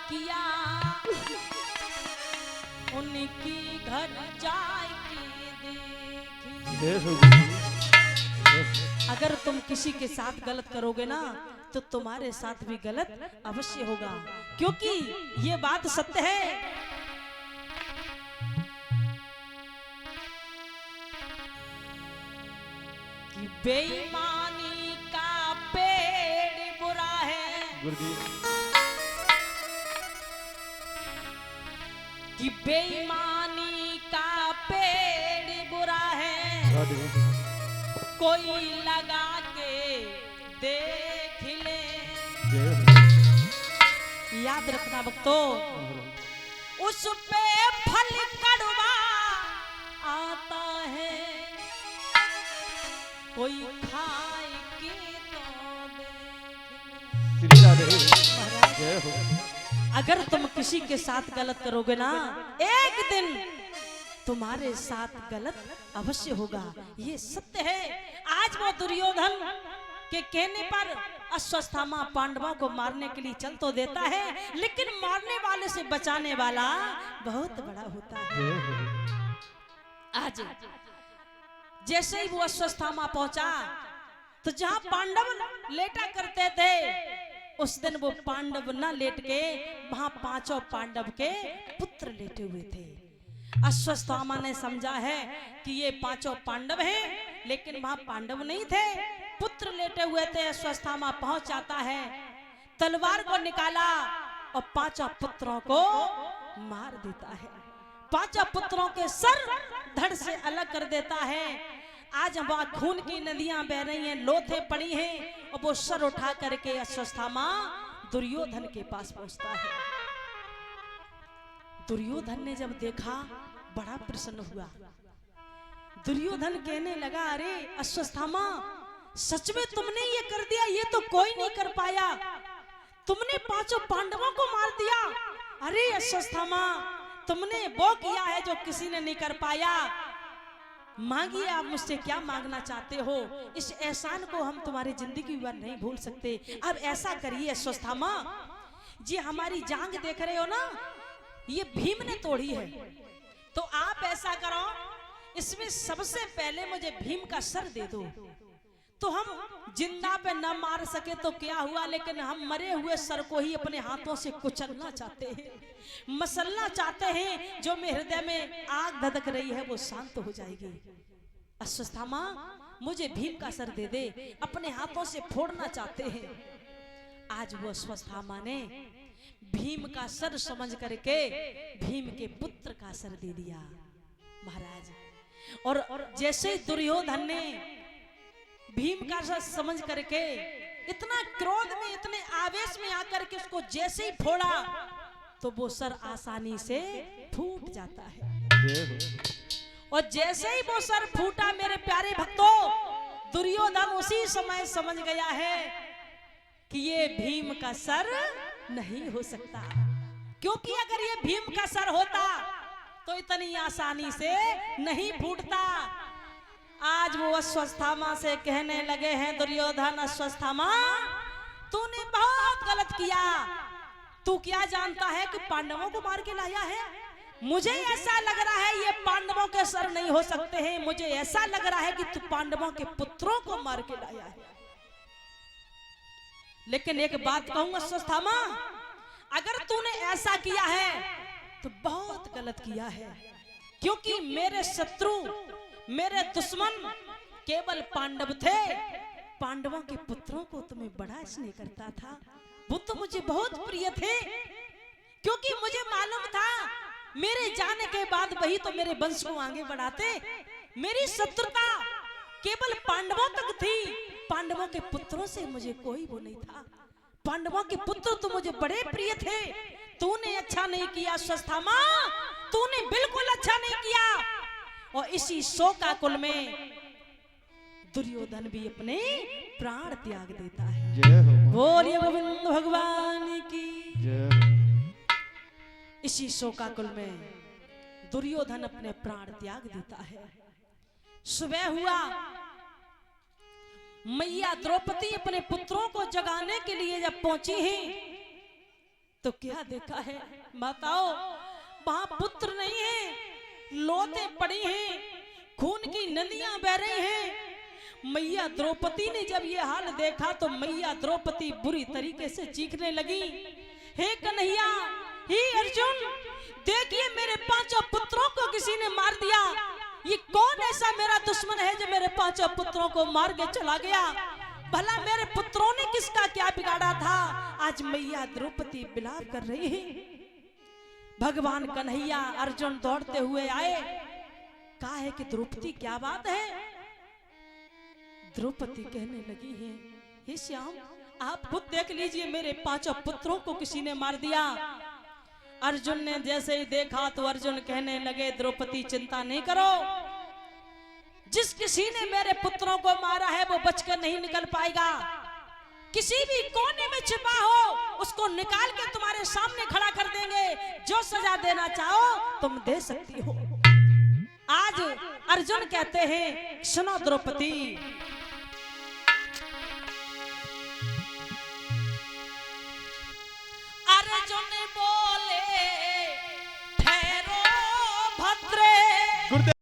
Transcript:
किया उनकी घर जाके देखी। अगर तुम किसी के साथ गलत करोगे ना तो तुम्हारे साथ भी गलत अवश्य होगा, क्योंकि ये बात सत्य है। कि बेईमानी का पेड़ बुरा है, कि बेईमानी का पेड़ बुरा है, कोई लगा के देख ले। याद रखना भक्तों, उस पे फल कड़वा आता है, कोई खाए के तो देख ले। अगर तुम किसी के साथ गलत करोगे ना, एक दिन तुम्हारे साथ गलत अवश्य होगा, ये सत्य है। आज वो दुर्योधन के कहने पर अश्वत्थामा पांडवों को मारने के लिए चल तो देता है, लेकिन मारने वाले से बचाने वाला बहुत बड़ा होता है। आज जैसे ही वो अश्वत्थामा पहुंचा तो जहां पांडव लेटा करते थे, उस दिन वो पांडव न लेट के वहां पांचों पांडव के पुत्र लेटे हुए थे। अश्वत्थामा ने समझा है कि ये पांचों पांडव हैं, लेकिन वहां पांडव नहीं थे, पुत्र लेटे हुए थे। अश्वत्थामा पहुंच जाता है, तलवार को निकाला और पांचों पुत्रों को मार देता है। पांचों पुत्रों के सर धड़ से अलग कर देता है। आज वहां खून की नदियां बह रही हैं, लोथे पड़ी हैं, और वो सर उठा करके अश्वत्थामा दुर्योधन के पास पहुंचता है। दुर्योधन ने जब देखा बड़ा प्रसन्न हुआ। दुर्योधन कहने लगा, अरे अश्वत्थामा, सच में तुमने ये कर दिया, ये तो कोई नहीं कर पाया, तुमने पांचों पांडवों को मार दिया। अरे अश्वत्थामा, तुमने वो किया है जो किसी ने नहीं कर पाया। मांगिए, आप मुझसे क्या मांगना चाहते हो, इस एहसान को हम तुम्हारी जिंदगी भर नहीं भूल सकते। अब ऐसा करिए अश्वत्थामा जी, हमारी जांग देख रहे हो ना, ये भीम ने तोड़ी है, तो आप ऐसा करो, इसमें सबसे पहले मुझे भीम का सर दे दो। तो हम जिंदा पे न मार सके तो क्या हुआ, लेकिन हम मरे हुए सर को ही अपने हाथों से कुचलना चाहते हैं, मसलना चाहते हैं। जो मेरे हृदय में आग धधक रही है वो शांत हो जाएगी। अश्वत्थामा, मुझे भीम का सर दे दे, अपने हाथों से फोड़ना चाहते हैं। आज वो अश्वत्थामा ने भीम का सर समझ करके भीम के पुत्र का सर दे दिया महाराज। और जैसे ही दुर्योधन ने भीम का सर समझ करके इतना क्रोध में, इतने आवेश में आकर के उसको जैसे ही फोड़ा, तो वो सर आसानी से फूट जाता है। और जैसे ही वो सर फूटा मेरे प्यारे भक्तों, दुर्योधन उसी समय समझ गया है कि ये भीम का सर नहीं हो सकता, क्योंकि अगर ये भीम का सर होता तो इतनी आसानी से नहीं फूटता। आज वो अश्वत्थामा से कहने लगे हैं, दुर्योधन, अश्वत्थामा, तूने बहुत गलत किया। तू क्या जानता है कि पांडवों को मार के लाया है? मुझे ऐसा लग रहा है ये पांडवों के सर नहीं हो सकते हैं, मुझे ऐसा लग रहा है कि तू पांडवों के पुत्रों को मार के लाया है। लेकिन एक बात कहूं अश्वत्थामा, अगर तूने ऐसा किया है तो बहुत गलत किया है, क्योंकि मेरे शत्रु, मेरे दुश्मन केवल पांडव थे। पांडवों के पुत्रों को तुम्हें बड़ा स्नेह करता था, वो तो मुझे बहुत प्रिय थे, क्योंकि मुझे मालूम था मेरे जाने के बाद वही तो मेरे वंश को आगे बढ़ाते। मेरी शत्रुता केवल पांडवों तक थी, पांडवों के पुत्रों से मुझे कोई वो नहीं था। पांडवों के पुत्र तो मुझे बड़े प्रिय थे। तूने अच्छा नहीं किया अश्वत्थामा, तूने बिल्कुल अच्छा नहीं किया। और इसी शोकाकुल में दुर्योधन भी अपने प्राण त्याग देता है। बोलिए गोविंद भगवान की। इसी शोकाकुल में दुर्योधन अपने प्राण त्याग देता है। सुबह हुआ, मैया द्रौपदी अपने पुत्रों को जगाने के लिए जब पहुंची हैं तो क्या देखा है माताओं, वहां पुत्र नहीं है, लौतें पड़ी हैं, खून की नदियां बह रही हैं। मैया द्रौपदी ने जब ये हाल देखा तो मैया द्रौपदी बुरी तरीके से चीखने लगी, हे कन्हैया, हे अर्जुन, देखिए मेरे 5 पुत्रों को किसी ने मार दिया। ये कौन ऐसा मेरा दुश्मन है जो मेरे 5 पुत्रों को मार के चला गया? भला मेरे पुत्रों ने किसका क्या बिगाड़ा था? आज मैया द्रौपदी विलाप कर रही है। भगवान कन्हैया अर्जुन दौड़ते हुए आए, कहा है कि द्रौपदी क्या बात है? द्रौपदी कहने लगी है, हे श्याम, आप खुद देख लीजिए, मेरे 5 पुत्रों को किसी ने मार दिया। अर्जुन ने जैसे ही देखा तो अर्जुन कहने लगे, द्रौपदी चिंता नहीं करो, जिस किसी ने मेरे पुत्रों को मारा है वो बचकर नहीं निकल पाएगा। किसी भी कोने में छिपा हो उसको निकाल के तुम्हारे सामने खड़ा कर देंगे, जो सजा देना चाहो तुम दे सकती हो। आज अर्जुन कहते हैं, सुनो द्रौपदी, अर्जुन बोले ठहरो भद्रे।